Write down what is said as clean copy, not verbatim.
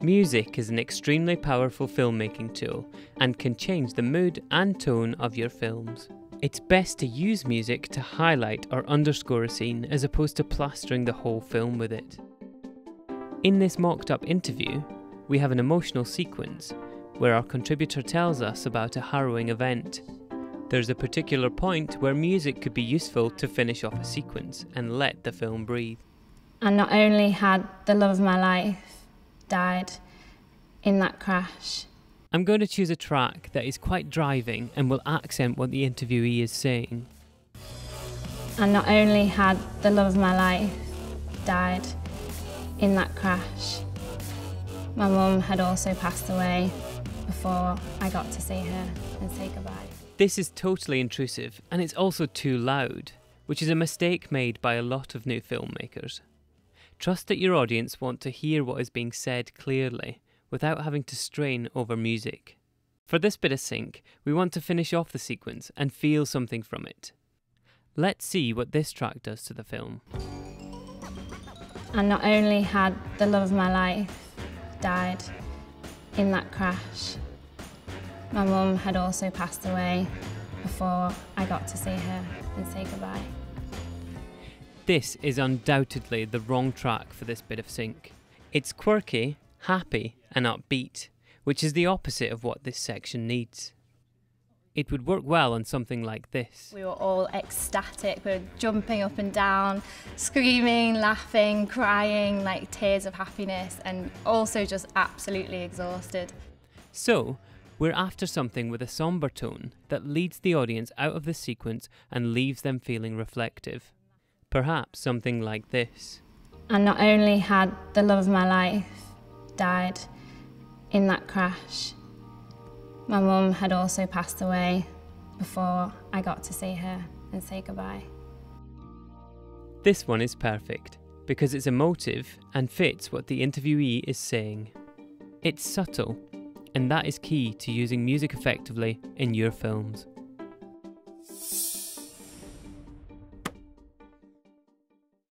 Music is an extremely powerful filmmaking tool and can change the mood and tone of your films. It's best to use music to highlight or underscore a scene as opposed to plastering the whole film with it. In this mocked-up interview, we have an emotional sequence where our contributor tells us about a harrowing event. There's a particular point where music could be useful to finish off a sequence and let the film breathe. And not only had the love of my life died in that crash. I'm going to choose a track that is quite driving and will accent what the interviewee is saying. And not only had the love of my life died in that crash, my mum had also passed away before I got to see her and say goodbye. This is totally intrusive, and it's also too loud, which is a mistake made by a lot of new filmmakers. Trust that your audience want to hear what is being said clearly, without having to strain over music. For this bit of sync, we want to finish off the sequence and feel something from it. Let's see what this track does to the film. And not only had the love of my life died in that crash, my mum had also passed away before I got to see her and say goodbye. This is undoubtedly the wrong track for this bit of sync. It's quirky, happy and upbeat, which is the opposite of what this section needs. It would work well on something like this. We were all ecstatic, we were jumping up and down, screaming, laughing, crying, like tears of happiness, and also just absolutely exhausted. So, we're after something with a sombre tone that leads the audience out of the sequence and leaves them feeling reflective. Perhaps something like this. And not only had the love of my life died in that crash, my mum had also passed away before I got to see her and say goodbye. This one is perfect because it's emotive and fits what the interviewee is saying. It's subtle, and that is key to using music effectively in your films.